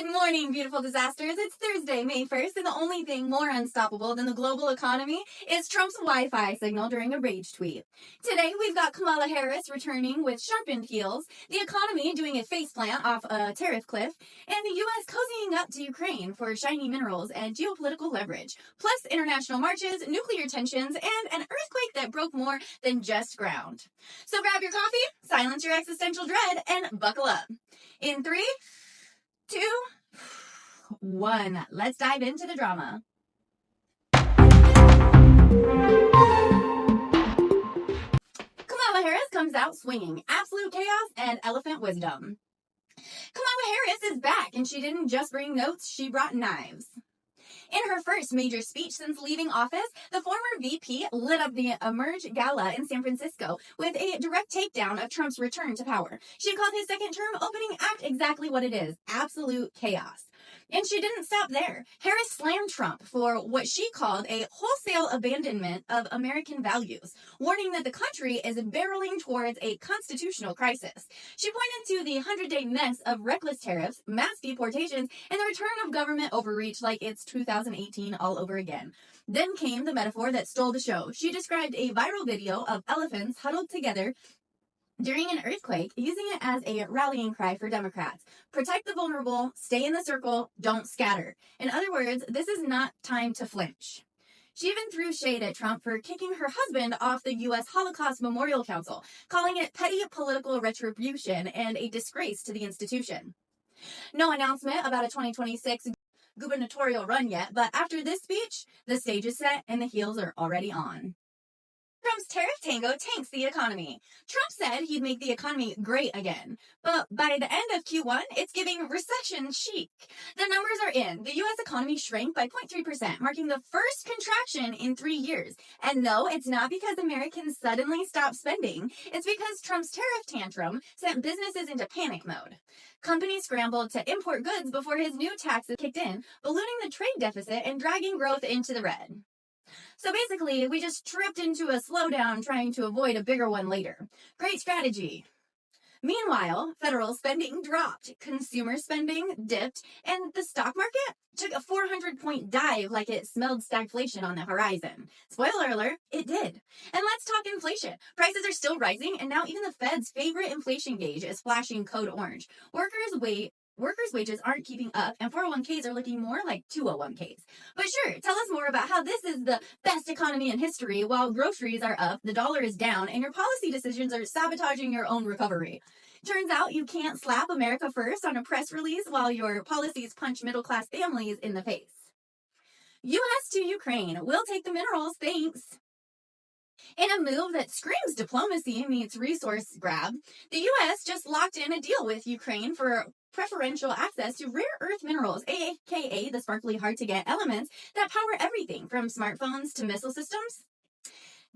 Good morning, beautiful disasters. It's Thursday, May 1st, and the only thing more unstoppable than the global economy is Trump's Wi-Fi signal during a rage tweet. Today, we've got Kamala Harris returning with sharpened heels, the economy doing a faceplant off a tariff cliff, and the U.S. cozying up to Ukraine for shiny minerals and geopolitical leverage, plus international marches, nuclear tensions, and an earthquake that broke more than just ground. So grab your coffee, silence your existential dread, and buckle up. In 3, 2, 1. Let's dive into the drama. Kamala Harris comes out swinging absolute chaos and elephant wisdom. Kamala Harris is back, and she didn't just bring notes, she brought knives. In her first major speech since leaving office, the former VP lit up the Emerge Gala in San Francisco with a direct takedown of Trump's return to power. She called his second term opening act exactly what it is, absolute chaos. And she didn't stop there. Harris slammed Trump for what she called a wholesale abandonment of American values, warning that the country is barreling towards a constitutional crisis. She pointed to the 100-day mess of reckless tariffs, mass deportations, and the return of government overreach like it's 2018 all over again. Then came the metaphor that stole the show. She described a viral video of elephants huddled together during an earthquake, using it as a rallying cry for Democrats. Protect the vulnerable, stay in the circle, don't scatter. In other words, this is not time to flinch. She even threw shade at Trump for kicking her husband off the U.S. Holocaust Memorial Council, calling it petty political retribution and a disgrace to the institution. No announcement about a 2026 gubernatorial run yet, but after this speech, the stage is set and the heels are already on. Trump's tariff tango tanks the economy. Trump said he'd make the economy great again, but by the end of Q1, it's giving recession chic. The numbers are in. The U.S. economy shrank by 0.3%, marking the first contraction in 3 years. And no, it's not because Americans suddenly stopped spending. It's because Trump's tariff tantrum sent businesses into panic mode. Companies scrambled to import goods before his new taxes kicked in, ballooning the trade deficit and dragging growth into the red. So basically, we just tripped into a slowdown trying to avoid a bigger one later. Great strategy. Meanwhile, federal spending dropped, consumer spending dipped, and the stock market took a 400-point dive like it smelled stagflation on the horizon. Spoiler alert, it did. And let's talk inflation. Prices are still rising, and now even the Fed's favorite inflation gauge is flashing code orange. Workers' wages aren't keeping up, and 401ks are looking more like 201ks. But sure, tell us more about how this is the best economy in history while groceries are up, the dollar is down, and your policy decisions are sabotaging your own recovery. Turns out you can't slap America first on a press release while your policies punch middle-class families in the face. U.S. to Ukraine. We'll take the minerals, thanks. In a move that screams diplomacy meets resource grab, the U.S. just locked in a deal with Ukraine for preferential access to rare earth minerals, aka the sparkly hard-to-get elements that power everything from smartphones to missile systems.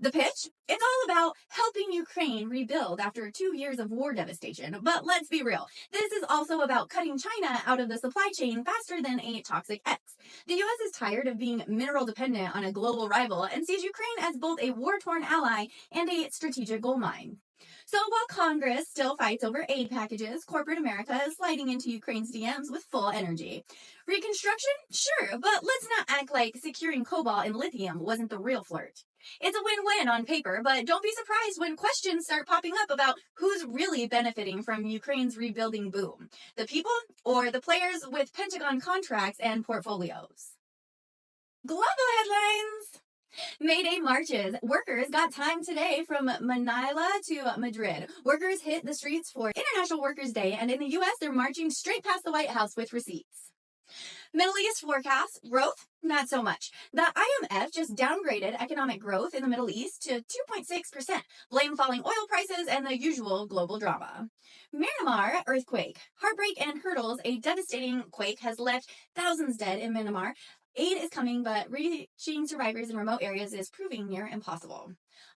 The pitch? It's all about helping Ukraine rebuild after 2 years of war devastation. But let's be real. This is also about cutting China out of the supply chain faster than a toxic X. The U.S. is tired of being mineral dependent on a global rival and sees Ukraine as both a war-torn ally and a strategic goldmine. So while Congress still fights over aid packages, corporate America is sliding into Ukraine's DMs with full energy. Reconstruction? Sure, but let's not act like securing cobalt and lithium wasn't the real flirt. It's a win-win on paper, but don't be surprised when questions start popping up about who's really benefiting from Ukraine's rebuilding boom. The people or the players with Pentagon contracts and portfolios? Global headlines! May Day marches. Workers got time today from Manila to Madrid. Workers hit the streets for International Workers' Day, and in the U.S., they're marching straight past the White House with receipts. Middle East forecast, growth, not so much. The IMF just downgraded economic growth in the Middle East to 2.6%, blame falling oil prices and the usual global drama. Myanmar, earthquake. Heartbreak and hurdles, a devastating quake has left thousands dead in Myanmar. Aid is coming, but reaching survivors in remote areas is proving near impossible.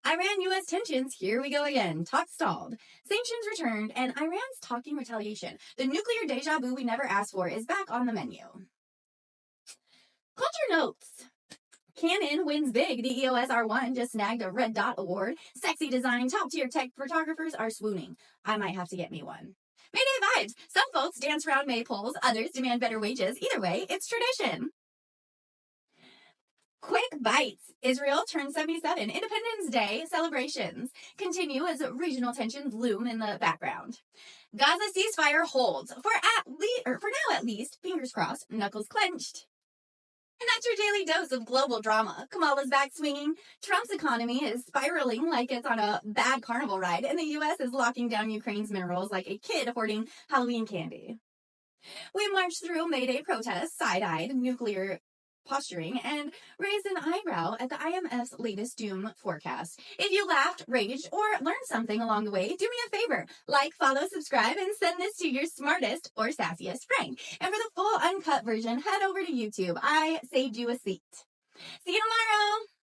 Iran-U.S. tensions, here we go again. Talk stalled. Sanctions returned, and Iran's talking retaliation. The nuclear deja vu we never asked for is back on the menu. Culture notes. Canon wins big. The EOS R1 just snagged a Red Dot Award. Sexy design, top-tier tech photographers are swooning. I might have to get me one. Mayday vibes. Some folks dance around maypoles, others demand better wages. Either way, it's tradition. Quick bites. Israel turns 77. Independence Day celebrations continue as regional tensions loom in the background. Gaza ceasefire holds for now at least. Fingers crossed, knuckles clenched. And that's your daily dose of global drama. Kamala's back swinging. Trump's economy is spiraling like it's on a bad carnival ride, and the U.S. is locking down Ukraine's minerals like a kid hoarding Halloween candy. We marched through Mayday protests, side-eyed nuclear posturing, and raised an eyebrow at the IMF's latest doom forecast. If you laughed, raged, or learned something along the way, do me a favor. Like, follow, subscribe, and send this to your smartest or sassiest friend. And for the full uncut version, head over to YouTube. I saved you a seat. See you tomorrow!